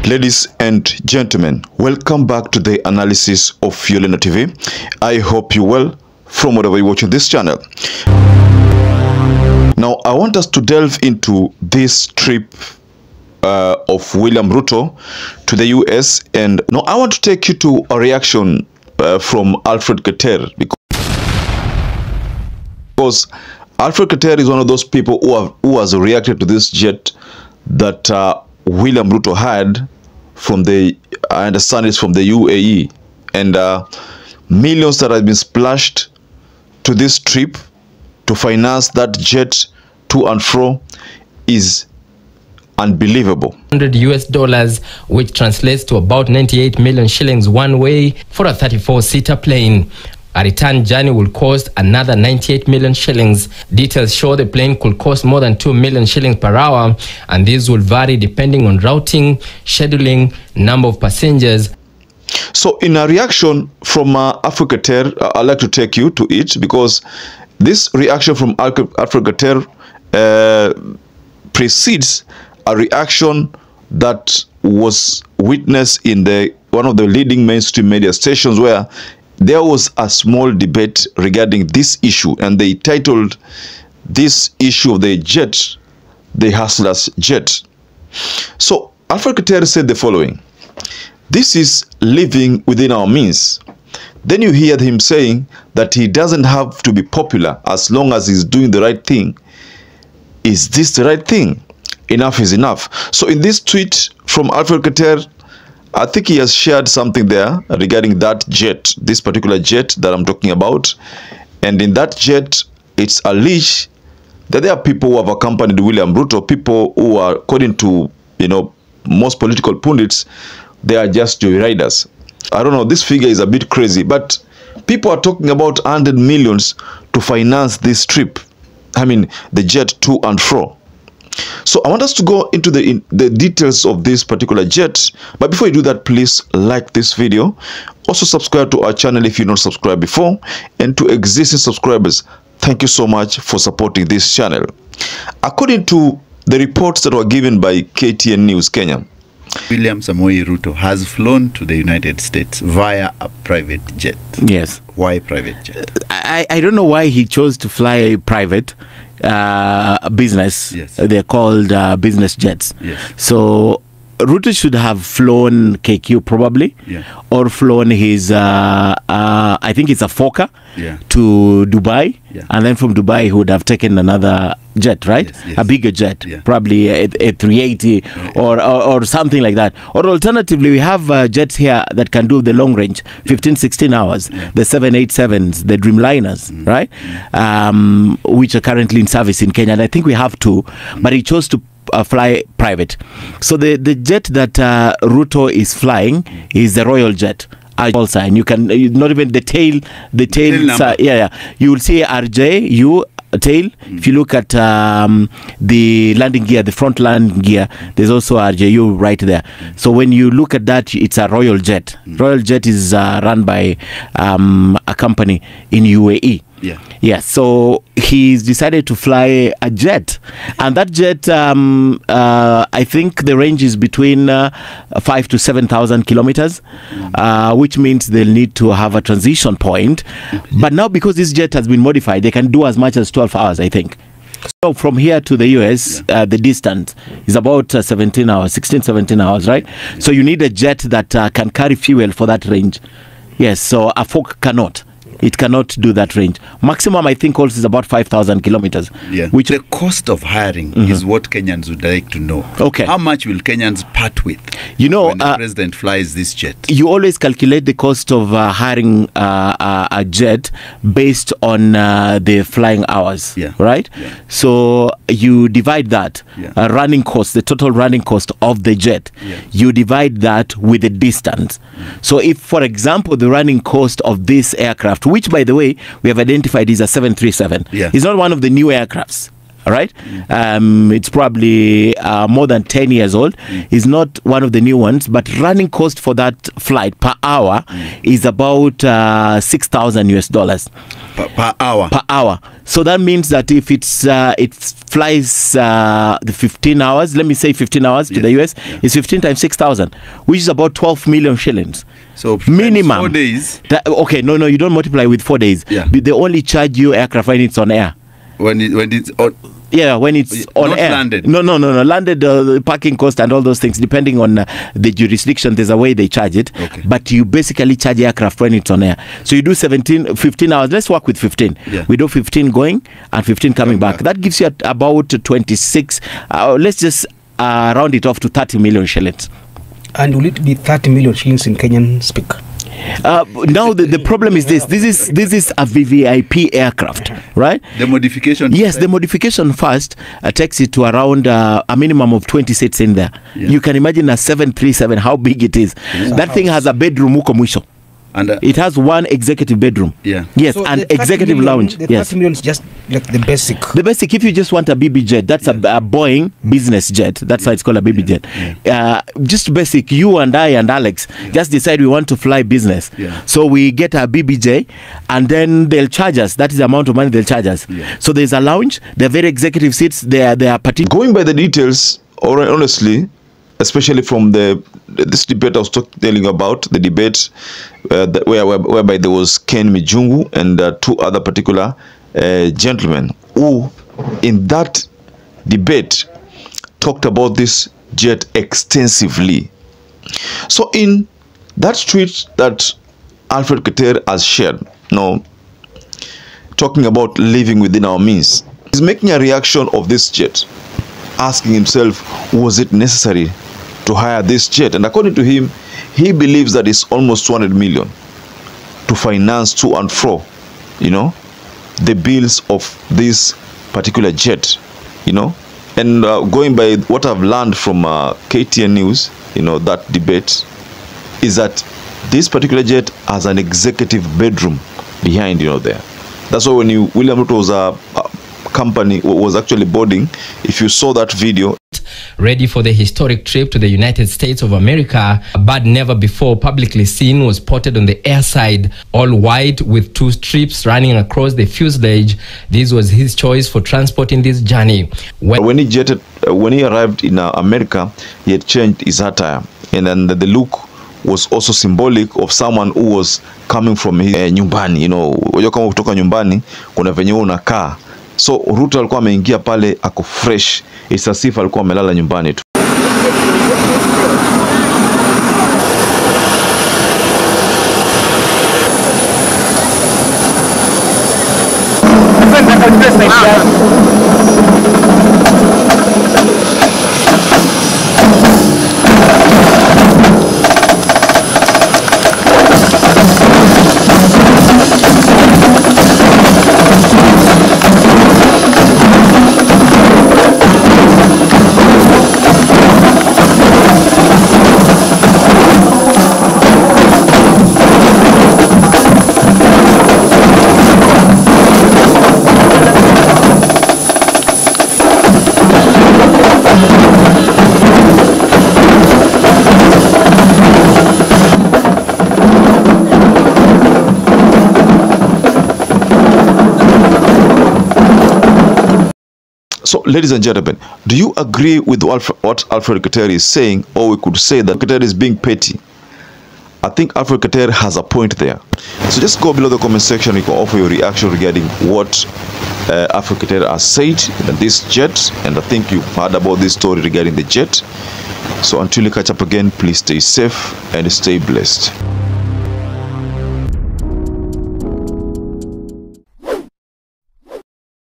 Ladies and gentlemen, welcome back to the analysis of YOLENO TV. I hope you well from wherever you're watching this channel. Now, I want us to delve into this trip of William RUTO to the US, and now I want to take you to a reaction from ALFRED KETER, because ALFRED KETER is one of those people who has reacted to this jet that William RUTO had from the, I understand it's from the UAE, and millions that have been splashed to this trip to finance that jet to and fro is unbelievable. $100, which translates to about 98 million shillings one way for a 34-seater plane. A return journey will cost another 98 million shillings. Details show the plane could cost more than 2 million shillings per hour, and these will vary depending on routing, scheduling, number of passengers. So in a reaction from ALFRED KETER, I'd like to take you to it, because this reaction from ALFRED KETER precedes a reaction that was witnessed in one of the leading mainstream media stations, where there was a small debate regarding this issue, and they titled this issue of the jet, the Hustler's Jet. So ALFRED KETER said the following: "This is living within our means." Then you hear him saying that he doesn't have to be popular as long as he's doing the right thing. Is this the right thing? Enough is enough. So in this tweet from ALFRED KETER, I think he has shared something there regarding that jet, this particular jet that I'm talking about. And in that jet, it's alleged that there are people who have accompanied William RUTO, people who are, according to, most political pundits, they are just joyriders. I don't know, this figure is a bit crazy, but people are talking about 100 millions to finance this trip. I mean, the jet to and fro. So I want us to go into the details of this particular jet. But before you do that, please like this video. Also subscribe to our channel if you're not subscribed before. And to existing subscribers, thank you so much for supporting this channel. According to the reports that were given by KTN News Kenya, William Samoei RUTO has flown to the United States via a private jet. Yes. Why private jet? I don't know why he chose to fly private business. Yes. They're called business jets. Yes. So RUTO should have flown KQ probably, or flown his I think it's a Fokker to Dubai, and then from Dubai he would have taken another jet, right? Yes. A bigger jet, probably a 380 or something like that. Or alternatively, we have jets here that can do the long range, 15-16 hours, the 787s, the Dreamliners, right? Which are currently in service in Kenya, and I think we have two, but he chose to fly private. So the jet that RUTO is flying is the Royal Jet. And you can not even the tail you will see RJU tail. If you look at the landing gear, the front landing gear, there's also RJU right there. So when you look at that, it's a Royal Jet. Royal Jet is run by a company in UAE. So he's decided to fly a jet, and that jet I think the range is between 5,000 to 7,000 kilometers, which means they'll need to have a transition point. But now, because this jet has been modified, they can do as much as 12 hours, I think. So from here to the US, the distance is about 17 hours, 17 hours, right? So you need a jet that can carry fuel for that range. Yes, so a Fokker cannot. It cannot do that range. Maximum, I think, also is about 5,000 kilometers. Which the cost of hiring is what Kenyans would like to know. Okay. How much will Kenyans part with? When the president flies this jet? You always calculate the cost of hiring a jet based on the flying hours, right? So you divide that running cost, the total running cost of the jet. You divide that with the distance. So if, for example, the running cost of this aircraft, which, by the way, we have identified is a 737. It's not one of the new aircrafts. All right. It's probably more than 10 years old. It's not one of the new ones, but running cost for that flight per hour is about $6,000 US per hour. So that means that if it's flies the 15 hours, let me say 15 hours to the US, is 15 times 6,000, which is about 12 million shillings. So minimum 4 days. Okay, no, you don't multiply with 4 days. Yeah. They only charge you aircraft when it's on air. When it's on. Yeah, when it's on not air. landed. No. Landed, parking cost and all those things, depending on the jurisdiction, there's a way they charge it. Okay. But you basically charge aircraft when it's on air. So you do 15 hours. Let's work with 15. Yeah. We do 15 going and 15 coming back. That gives you about 26. Let's just round it off to 30 million shillings. And will it be 30 million shillings in Kenyan speak? Now the problem is this is a VVIP aircraft, right? The modification. Yes, the modification first takes it to around a minimum of 20 seats in there. Yeah. You can imagine a 737, how big it is. That thing has a bedroom huko mwisho. And it has one executive bedroom. Yeah. Yes, so and executive lounge. The 30 yes. million is just like the basic. The basic, if you just want a BB jet, that's a Boeing business jet. That's why it's called a BB jet. Just basic, you and I and Alex just decide we want to fly business. Yeah. So we get a BBJ and then they'll charge us. That is the amount of money they'll charge us. Yeah. So there's a lounge, they're very executive seats, they are particular. Going by the details, honestly, especially from this debate I was telling you about, the debate whereby there was Ken Mijungu and 2 other particular gentlemen who in that debate talked about this jet extensively. So in that tweet that Alfred KETER has shared, talking about living within our means, he's making a reaction of this jet, asking himself, was it necessary to hire this jet? And according to him, he believes that it's almost 200 million to finance to and fro, the bills of this particular jet, and going by what I've learned from KTN News, that debate is that this particular jet has an executive bedroom behind, there. That's why when William Ruto was company was actually boarding, if you saw that video. Ready for the historic trip to the United States of America, a bird never before publicly seen was spotted on the airside, all white with 2 strips running across the fuselage. This was his choice for transporting this journey. When he arrived in America, he had changed his attire, and then the look was also symbolic of someone who was coming from his nyumbani. Unajua kama kutoka nyumbani kuna venye unakaa. So Ruto alikuwa ameingia pale ako fresh. It's as if alikuwa amelala nyumbani tu. So, ladies and gentlemen, do you agree with what Alfred KETER is saying, or we could say that KETER is being petty? I think Alfred KETER has a point there. So just go below the comment section. You can offer your reaction regarding what Alfred KETER has said in this jet, and I think you've heard about this story regarding the jet. So until you catch up again, please stay safe and stay blessed.